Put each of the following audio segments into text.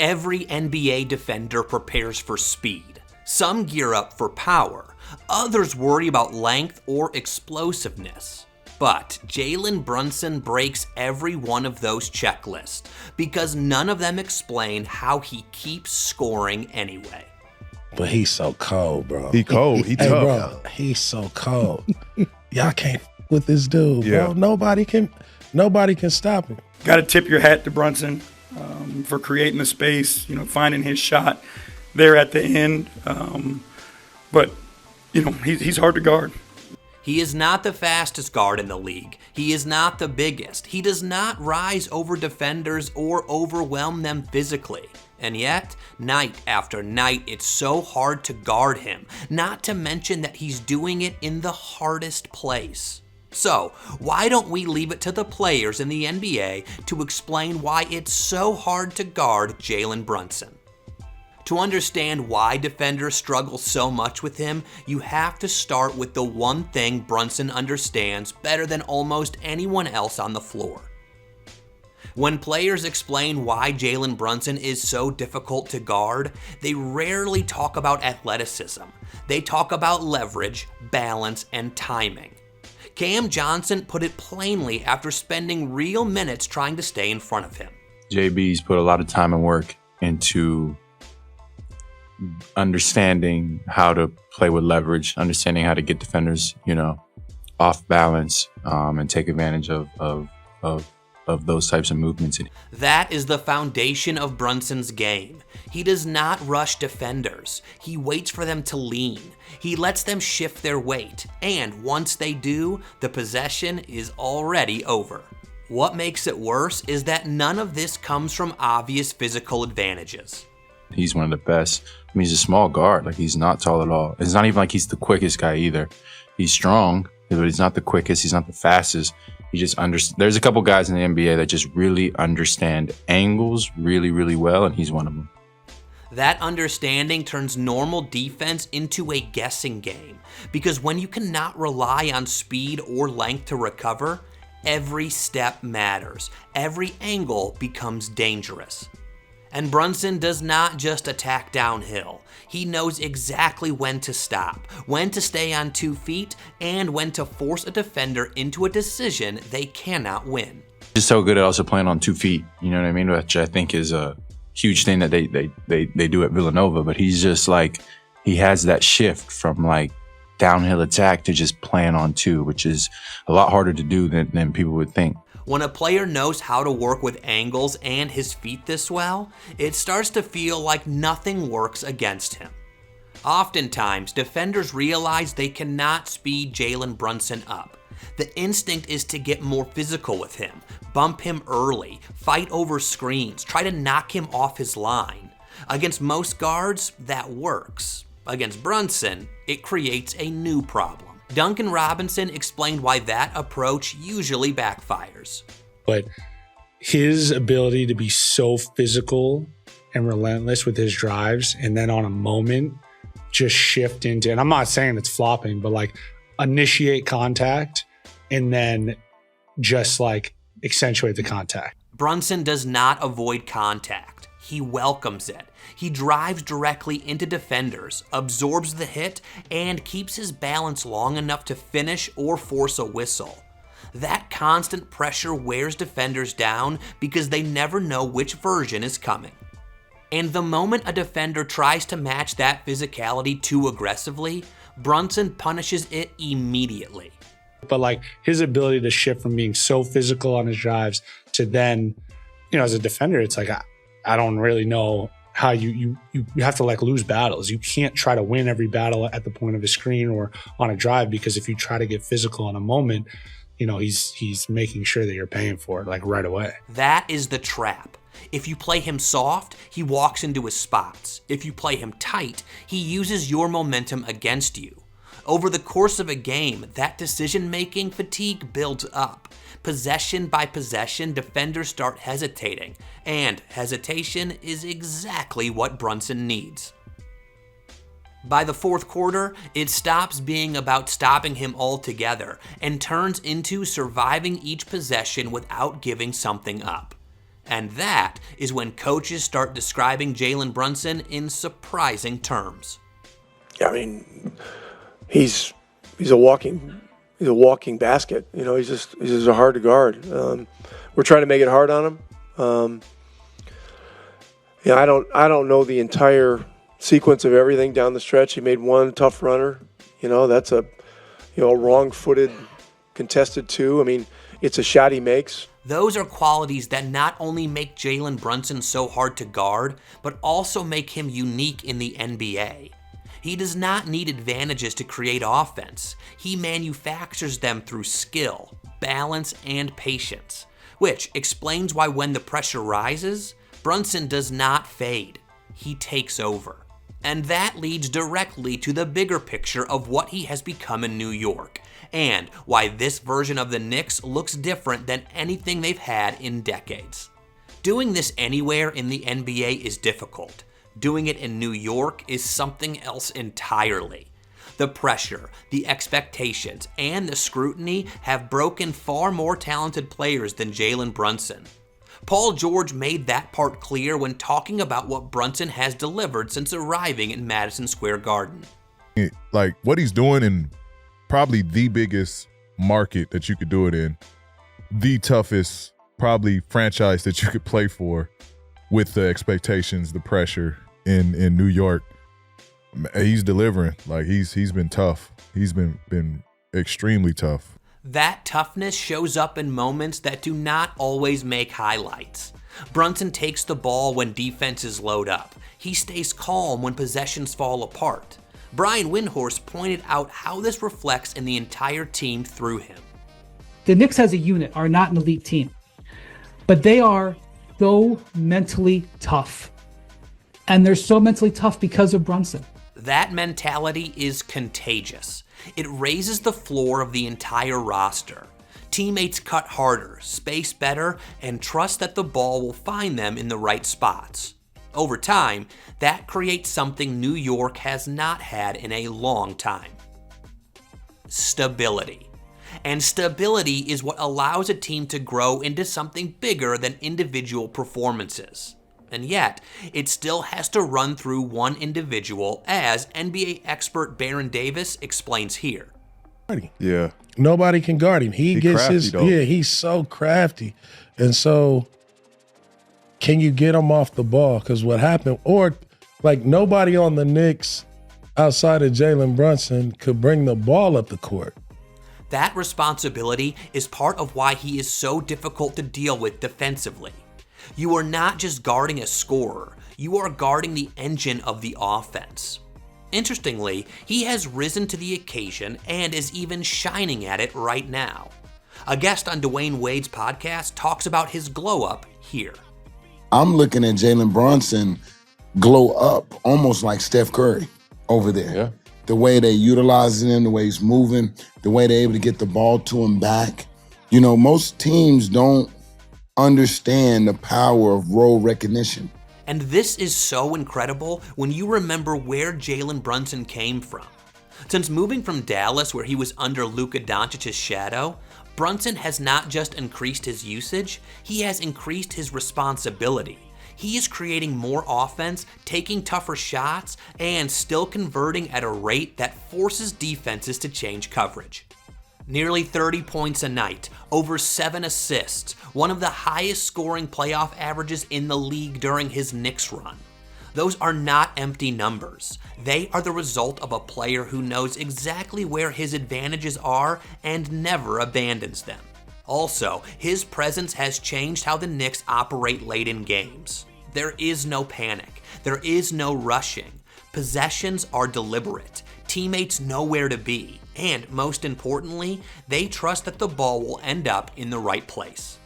Every NBA defender prepares for speed. Some gear up for power. Others worry about length or explosiveness. But Jalen Brunson breaks every one of those checklists because none of them explain how he keeps scoring anyway. But he's so cold, bro. He cold. He tough. Hey, bro, he's so cold. Y'all can't with this dude, bro. Nobody can stop him. Got to tip your hat to Brunson for creating the space, finding his shot there at the end. But he's hard to guard. He is not the fastest guard in the league. He is not the biggest. He does not rise over defenders or overwhelm them physically. And yet, night after night, it's so hard to guard him, not to mention that he's doing it in the hardest place. So, why don't we leave it to the players in the NBA to explain why it's so hard to guard Jalen Brunson? To understand why defenders struggle so much with him, you have to start with the one thing Brunson understands better than almost anyone else on the floor. When players explain why Jalen Brunson is so difficult to guard, they rarely talk about athleticism. They talk about leverage, balance, and timing. Cam Johnson put it plainly after spending real minutes trying to stay in front of him. JB's put a lot of time and work into understanding how to play with leverage, understanding how to get defenders, off balance, and take advantage of those types of movements. That is the foundation of Brunson's game. He does not rush defenders. He waits for them to lean. He lets them shift their weight, and once they do, the possession is already over. What makes it worse is that none of this comes from obvious physical advantages. He's one of the best. He's a small guard. He's not tall at all. It's not even like he's the quickest guy either. He's strong, but he's not the quickest. He's not the fastest. He just There's a couple guys in the NBA that just really understand angles really, really well, and he's one of them. That understanding turns normal defense into a guessing game, because when you cannot rely on speed or length to recover, every step matters. Every angle becomes dangerous. And Brunson does not just attack downhill. He knows exactly when to stop, when to stay on 2 feet, and when to force a defender into a decision they cannot win. He's so good at also playing on 2 feet, you know what I mean? Which I think is a huge thing that they do at Villanova. But he's just he has that shift from downhill attack to just playing on 2, which is a lot harder to do than people would think. When a player knows how to work with angles and his feet this well, it starts to feel like nothing works against him. Oftentimes, defenders realize they cannot speed Jalen Brunson up. The instinct is to get more physical with him, bump him early, fight over screens, try to knock him off his line. Against most guards, that works. Against Brunson, it creates a new problem. Duncan Robinson explained why that approach usually backfires. But his ability to be so physical and relentless with his drives, and then on a moment just shift into, and I'm not saying it's flopping, but initiate contact and then just accentuate the contact. Brunson does not avoid contact. He welcomes it. He drives directly into defenders, absorbs the hit, and keeps his balance long enough to finish or force a whistle. That constant pressure wears defenders down because they never know which version is coming. And the moment a defender tries to match that physicality too aggressively, Brunson punishes it immediately. But his ability to shift from being so physical on his drives to then, as a defender, it's I don't really know how you have to lose battles. You can't try to win every battle at the point of a screen or on a drive, because if you try to get physical in a moment, he's making sure that you're paying for it right away. That is the trap. If you play him soft, he walks into his spots. If you play him tight, he uses your momentum against you. Over the course of a game, that decision-making fatigue builds up. Possession by possession, defenders start hesitating, and hesitation is exactly what Brunson needs. By the fourth quarter, it stops being about stopping him altogether and turns into surviving each possession without giving something up. And that is when coaches start describing Jalen Brunson in surprising terms. I mean, he's a walking basket. You know, he's just hard to guard. We're trying to make it hard on him. I don't know the entire sequence of everything down the stretch. He made one tough runner. You know, that's a wrong-footed contested two. I mean, it's a shot he makes. Those are qualities that not only make Jalen Brunson so hard to guard, but also make him unique in the NBA. He does not need advantages to create offense. He manufactures them through skill, balance, and patience, which explains why when the pressure rises, Brunson does not fade. He takes over. And that leads directly to the bigger picture of what he has become in New York, and why this version of the Knicks looks different than anything they've had in decades. Doing this anywhere in the NBA is difficult. Doing it in New York is something else entirely. The pressure, the expectations, and the scrutiny have broken far more talented players than Jalen Brunson. Paul George made that part clear when talking about what Brunson has delivered since arriving in Madison Square Garden. Like what he's doing in probably the biggest market that you could do it in, the toughest probably franchise that you could play for, with the expectations, the pressure in New York, he's delivering. Like he's been tough. He's been extremely tough. That toughness shows up in moments that do not always make highlights. Brunson takes the ball when defenses load up. He stays calm when possessions fall apart. Brian Windhorst pointed out how this reflects in the entire team through him. The Knicks as a unit are not an elite team, but they are so mentally tough. And they're so mentally tough because of Brunson. That mentality is contagious. It raises the floor of the entire roster. Teammates cut harder, space better, and trust that the ball will find them in the right spots. Over time, that creates something New York has not had in a long time. Stability. And stability is what allows a team to grow into something bigger than individual performances. And yet, it still has to run through one individual, as NBA expert Baron Davis explains here. Yeah. Nobody can guard him. He gets crafty, his, though. he's so crafty. And so, can you get him off the ball? Because what happened, or like nobody on the Knicks outside of Jalen Brunson could bring the ball up the court. That responsibility is part of why he is so difficult to deal with defensively. You are not just guarding a scorer, you are guarding the engine of the offense. Interestingly, he has risen to the occasion and is even shining at it right now. A guest on Dwayne Wade's podcast talks about his glow up here. I'm looking at Jalen Brunson glow up almost like Steph Curry over there. Yeah. The way they utilizing him, the way he's moving, the way they're able to get the ball to him back. You know, most teams don't understand the power of role recognition. And this is so incredible when you remember where Jalen Brunson came from. Since moving from Dallas, where he was under Luka Doncic's shadow, Brunson has not just increased his usage, he has increased his responsibility. He is creating more offense, taking tougher shots, and still converting at a rate that forces defenses to change coverage. Nearly 30 points a night, over 7 assists, one of the highest scoring playoff averages in the league during his Knicks run. Those are not empty numbers. They are the result of a player who knows exactly where his advantages are and never abandons them. Also, his presence has changed how the Knicks operate late in games. There is no panic. There is no rushing. Possessions are deliberate. Teammates know where to be. And most importantly, they trust that the ball will end up in the right place.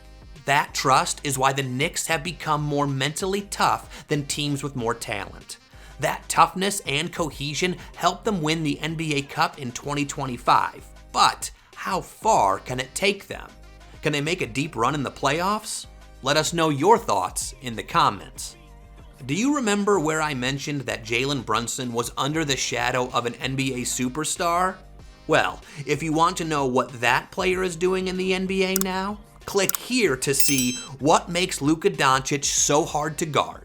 That trust is why the Knicks have become more mentally tough than teams with more talent. That toughness and cohesion helped them win the NBA Cup in 2025. But how far can it take them? Can they make a deep run in the playoffs? Let us know your thoughts in the comments. Do you remember where I mentioned that Jalen Brunson was under the shadow of an NBA superstar? Well, if you want to know what that player is doing in the NBA now, Click here to see what makes Luka Doncic so hard to guard.